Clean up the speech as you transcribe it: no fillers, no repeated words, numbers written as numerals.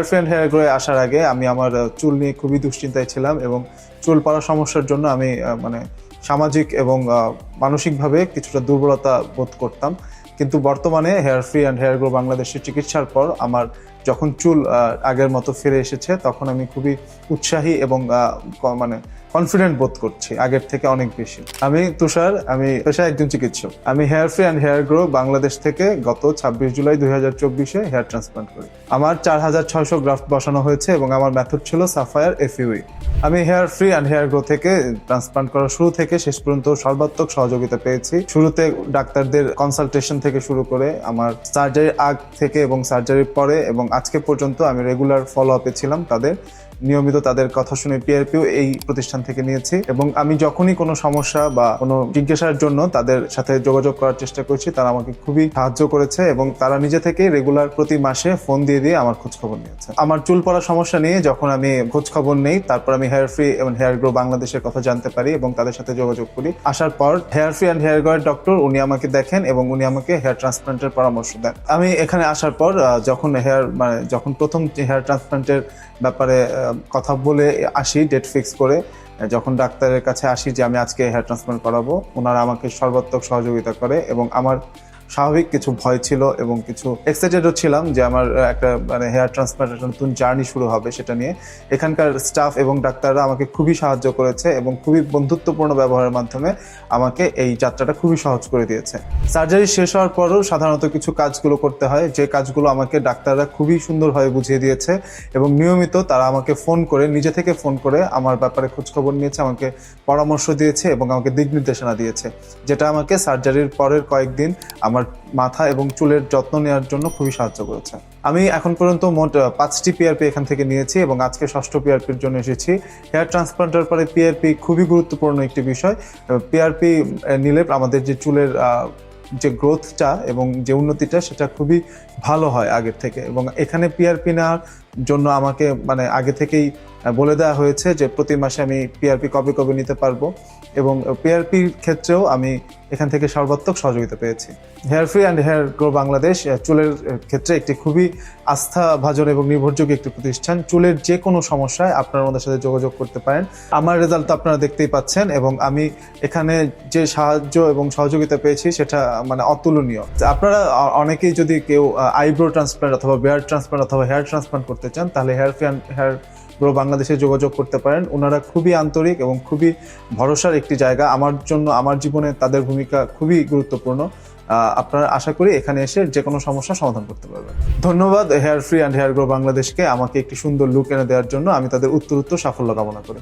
Free and hair গ্রোয়ে আসার আগে আমি আমার চুল নিয়ে খুবই দুশ্চিন্তায় ছিলাম এবং চুল পড়ার সমস্যার জন্য আমি মানে সামাজিক এবং মানসিকভাবে কিছুটা দুর্বলতা বোধ করতাম। কিন্তু বর্তমানে hair free and hair grow বাংলাদেশের চিকিৎসার পর আমার যখন চুল আগের মতো ফিরে এসেছে, তখন আমি খুবই উৎসাহী এবং মানে কনফিডেন্ট বোধ করছি আগের থেকে অনেক বেশি। আমি তুষার, আমি পেশায় একজন চিকিৎসক। আমি hair free and hair grow Bangladesh থেকে গত 26 জুলাই 2024 হেয়ার ট্রান্সপ্লান্ট করি। আমার 4600 গ্রাফট বসানো হয়েছে এবং আমার মেথড ছিল সাফায়ার FUE। আমি hair free and hair grow থেকে ট্রান্সপ্লান্ট করার শুরু থেকে শেষ পর্যন্ত সর্বাত্মক সহযোগিতা পেয়েছি। শুরুতে ডাক্তারদের কনসালটেশন থেকে শুরু করে আমার সার্জারির আগ থেকে এবং সার্জারির পরে এবং আজকে পর্যন্ত আমি রেগুলার ফলো আপে ছিলাম তাদের। নিয়মিত তাদের কথা শুনে PRPও এই প্রতিষ্ঠান থেকে নিয়েছি এবং আমি যখনই কোনো সমস্যা বা কোনো জিজ্ঞাসার জন্য তাদের সাথে যোগাযোগ করার চেষ্টা করছি, তারা আমাকে খুবই সাহায্য করেছে এবং তারা নিজে থেকে রেগুলার প্রতি মাসে ফোন দিয়ে আমার খোঁজ খবর নিয়েছে। আমার চুল পড়ার সমস্যা নিয়ে যখন আমি খোঁজ খবর নেই, তারপর আমি হেয়ার ফ্রি এবং হেয়ার গ্রো বাংলাদেশের কথা জানতে পারি এবং তাদের সাথে যোগাযোগ করি। আসার পর হেয়ার ফ্রি অ্যান্ড হেয়ার গ্রোয়ের ডক্টর উনি আমাকে দেখেন এবং উনি আমাকে হেয়ার ট্রান্সপ্লান্টের পরামর্শ দেন। আমি এখানে আসার পর যখন প্রথম হেয়ার ট্রান্সপ্লান্টের ব্যাপারে কথা বলে আসি, ডেট ফিক্স করে যখন ডাক্তারের কাছে আসি যে আমি আজকে হেয়ার ট্রান্সপ্লান্ট করাবো, ওনারা আমাকে সর্বাত্মক সহযোগিতা করে এবং আমার স্বাভাবিক কিছু ভয় ছিল এবং কিছু এক্সাইটেডও ছিলাম যে আমার একটা হেয়ার ট্রান্সপ্লান্টের নতুন জার্নি শুরু হবে সেটা নিয়ে। এখানকার স্টাফ এবং ডাক্তাররা আমাকে খুবই সাহায্য করেছে এবং খুবই বন্ধুত্বপূর্ণ ব্যবহারের মাধ্যমে আমাকে এই যাত্রাটা খুবই সহজ করে দিয়েছে। সার্জারি শেষ হওয়ার পরও সাধারণত কিছু কাজগুলো করতে হয়, যে কাজগুলো আমাকে ডাক্তাররা খুবই সুন্দরভাবে বুঝিয়ে দিয়েছে এবং নিয়মিত তারা আমাকে ফোন করে, নিজে থেকে ফোন করে আমার ব্যাপারে খোঁজখবর নিয়েছে, আমাকে পরামর্শ দিয়েছে এবং আমাকে দিক নির্দেশনা দিয়েছে, যেটা আমাকে সার্জারির পরের কয়েকদিন আমার মাথা এবং চুলের যত্ন নেওয়ার জন্য খুবই সাহায্য করেছে। আমি এখন পর্যন্ত মোট 5টি PRP এখান থেকে নিয়েছি এবং আজকে 6ষ্ঠ PRPর জন্য এসেছি। হেয়ার ট্রান্সপ্লান্টের পরে PRP খুবই গুরুত্বপূর্ণ একটি বিষয়। PRP নিলে আমাদের যে চুলের যে গ্রোথটা এবং যে উন্নতিটা সেটা খুবই ভালো হয় আগের থেকে এবং এখানে PRP নেওয়ার জন্য আমাকে আগে থেকেই বলে দেওয়া হয়েছে যে প্রতি মাসে আমি PRP কবে কবে নিতে পারবো এবং PRPর ক্ষেত্রেও আমি এখান থেকে সর্বাত্মক সহযোগিতা পেয়েছি। Hair free and hair grow Bangladesh চুলের ক্ষেত্রে একটি খুবই আস্থাভাজন এবং নির্ভরযোগ্য একটি প্রতিষ্ঠান। চুলের যে কোনো সমস্যায় আপনারা আমাদের সাথে যোগাযোগ করতে পারেন। আমার রেজাল্ট তো আপনারা দেখতেই পাচ্ছেন এবং আমি এখানে যে সাহায্য এবং সহযোগিতা পেয়েছি সেটা অতুলনীয়। আপনারা অনেকেই যদি কেউ আইব্রো ট্রান্সপ্লান্ট অথবা বিয়ার্ড ট্রান্সপ্লান্ট অথবা হেয়ার ট্রান্সপ্লান্ট করতে চান, তাহলে hair free and hair grow বাংলাদেশে যোগাযোগ করতে পারেন। ওনারা খুবই আন্তরিক এবং খুবই ভরসার একটি জায়গা। আমার জন্য, আমার জীবনে তাদের ভূমিকা খুবই গুরুত্বপূর্ণ। আপনারা আশা করি এখানে এসে যে কোনো সমস্যা সমাধান করতে পারবেন। ধন্যবাদ hair free and hair grow বাংলাদেশকে আমাকে একটি সুন্দর লুক এনে দেওয়ার জন্য। আমি তাদের উত্তরোত্তর সাফল্য কামনা করি।